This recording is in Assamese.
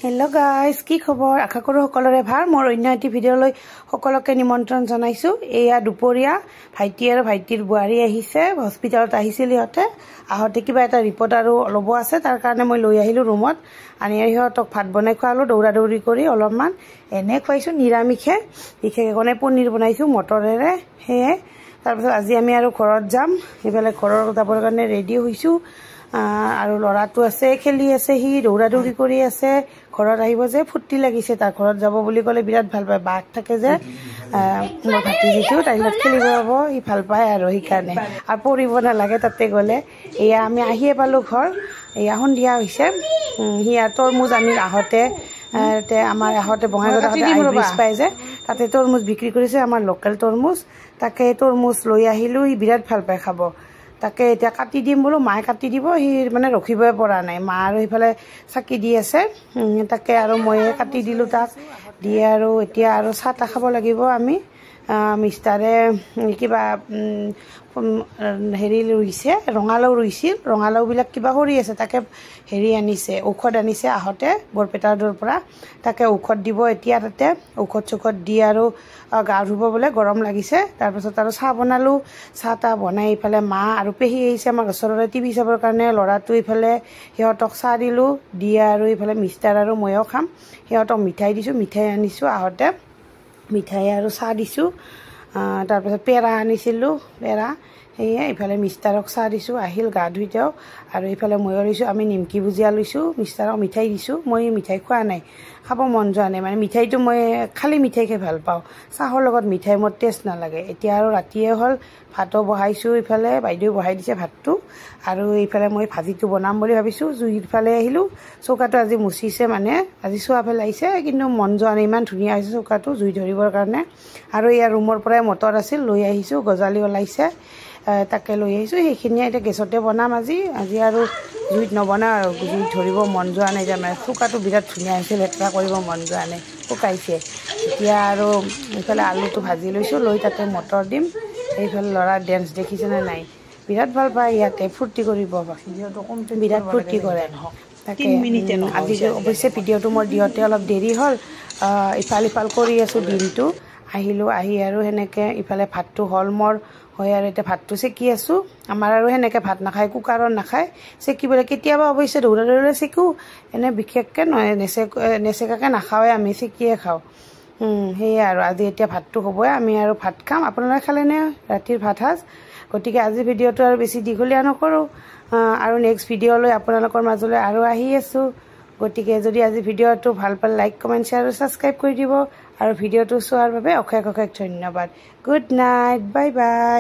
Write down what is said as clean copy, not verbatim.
हेलो गाइस की खबर आशा करूँ सकलोरे ভাল मोर अन्य एटी भिडिओলৈ সকলোকে নিমন্ত্ৰণ জনাইছো এয়া দুপৰীয়া ভাইটি আৰু ভাইটিৰ বুৱাৰী আহিছে হস্পিটালত আহিছিল ইহতে আহতে কিবা এটা ৰিপৰ্ট আৰু লব আছে তাৰ কাৰণে মই লৈ আহিলো ৰুমত আনি ইহতক ভাত বনাই খোৱালো দৌৰা দৌৰি কৰি অলপমান এনে খুৱাইছো নিৰামিষে বিশেষকৈ কোনে পনীৰ বনাইছো মটৰেৰে হে তাৰপিছত আজি আমি আৰু ঘৰত যাম এবেলে ঘৰৰ যাবৰ কাৰণে ৰেডি হৈছো আৰু লৰাটো আছে খেলি আছে হি দৌৰা দৌৰি কৰি আছে ঘৰত আহিব যে ফুটি লাগিছে তাৰ ঘৰত যাব বুলি কলে বিৰাট ভাল পায় বাঘ থাকে যে মোৰ ভাতিজিটো তাইলত খেলিব হ'ব ই ভাল পায় আৰু সেইকাৰণে আৰু পৰিব নালাগে তাতে গলে এয়া আমি আহিয়ে পালো ঘৰ এয়া সন্ধিয়া হৈছে হিয়া তৰমুজ আনিল আহতে আমাৰ আহতে বঙাইগাঁৱত ব্ৰিজ পাই যে তাতে তৰমুজ বিক্ৰী কৰিছে আমাৰ লোকেল তৰমুজ তাকে তৰমুজ লৈ আহিলো ই বিৰাট ভাল পায় খাব তাকে এতিয়া কাটি দিম বলো মায়ে কাটি দিব হি মানে ৰখিবই পৰা নাই মা আৰু ইফালে চাকি দি আছে তাকে আৰু মই কাটি দিলো তাক দিয়ে আৰু এতিয়া আৰু চাহ খাব লাগিব আমি মিষ্টাৰে কিবা হেৰি ৰুইছে ৰঙালাও ৰুইছিল ৰঙালাও বিলাক কিবা হৰি আছে তাকে হেৰি আনিছে ঔষধ আনিছে আহতে বৰপেটাৰ পৰা তাকে ঔষধ দিব এতিয়া তাতে ঔষধ চৌষধ দি আৰু গা ধুব বলে গৰম লাগিছে তাৰপিছত আৰু চাহ বনালো চাহ তা বনাই ইফালে মা আৰু পেহী আহিছে আমাৰ ওচৰৰে টিভি চাবৰ কাৰণে লৰাটো ইফালে সিহঁতক চাহ দিলো দিয়ে আৰু ইফালে মিষ্টাৰ আৰু ময়ো খাম সিহঁতক মিঠাই দিছো মিঠাই আনিছো আহতে মিঠাই আৰু চাহ দিছো তাৰপিছত পেৰা আনিছিলো পেৰা সেয়ে ইফালে মিষ্টাৰক চাহ দিছো আহিল গা ধুই যাও আৰু ইফালে ময়ো লৈছো আমি নিমকি ভুজিয়া লৈছো মিষ্টাৰক মিঠাই দিছো মই মিঠাই খোৱা নাই খাব মন যোৱা নাই মানে মিঠাইটো মই খালি মিঠাই খাই ভাল পাওঁ চাহৰ লগত মিঠাই মোৰ টেষ্ট নালাগে এতিয়া আৰু ৰাতিয়ে হ'ল ভাতো বহাইছো ইফালে বাইদেউ বহাই দিছে ভাতটো আৰু ইফালে মই ভাজিটো বনাম বুলি ভাবিছো জুইৰ ফালে আহিলো চৌকাটো আজি মুচিছে মানে আজি চোৱা পেলাইছে কিন্তু মন যোৱা নাই ইমান ধুনীয়া হৈছে চৌকাটো জুই ধৰিবৰ কাৰণে আৰু ইয়াৰ ৰুমৰ পৰাই মটৰ আছিল লৈ আহিছো গজালি ওলাইছে তাকে লৈ আহিছো সেইখিনিয়ে এতিয়া গেছতে বনাম আজি আৰু জুইত নবনাও আৰু জুইত ধৰিব মন যোৱা নাই তাৰমানে চৌকাটো বিৰাট ধুনীয়া হৈছে লেতেৰা কৰিব মন যোৱা নাই শুকাইছে এতিয়া আৰু এইফালে আলুটো ভাজি লৈছো লৈ তাতে মটৰ দিম এইফালে ল'ৰা ডেন্স দেখিছেনে নাই বিৰাট ভাল পায় ইয়াতে ফূৰ্তি কৰিব বিৰাট ফূৰ্তি কৰে তাকে আজি অৱশ্যে ভিডিঅ'টো মোৰ দিওঁতে অলপ দেৰি হ'ল ইফাল ইফাল কৰি আছো দিনটো আহিলো আহি আৰু সেনেকে ইফালে ভাতটো হ'ল মোৰ হয় আৰু এতিয়া ভাতটো চেকি আছো আমাৰ আৰু সেনেকে ভাত নাখায় কুকাৰত নাখায় চেকিবলৈ কেতিয়াবা অৱশ্যে দৌৰা দৌৰা চেকো এনে বিশেষকৈ নহয় নেচেকাকৈ নাখাওঁৱে আমি চেকিয়ে খাওঁ সেয়ে আৰু আজি এতিয়া ভাতটো হ'বই আমি আৰু ভাত খাম আপোনালোকে খালেনে ৰাতিৰ ভাত সাজ গতিকে আজি ভিডিঅ'টো আৰু বেছি দীঘলীয়া নকৰোঁ আৰু নেক্সট ভিডিঅ'লৈ আপোনালোকৰ মাজলৈ আৰু আহি আছোঁ গতিকে যদি আজি ভিডিঅ'টো ভাল পালে লাইক কমেণ্ট শ্বেয়াৰ আৰু ছাবস্ক্ৰাইব কৰি দিব আৰু ভিডিঅ'টো চোৱাৰ বাবে অশেষ অশেষ ধন্যবাদ গুড নাইট বাই বাই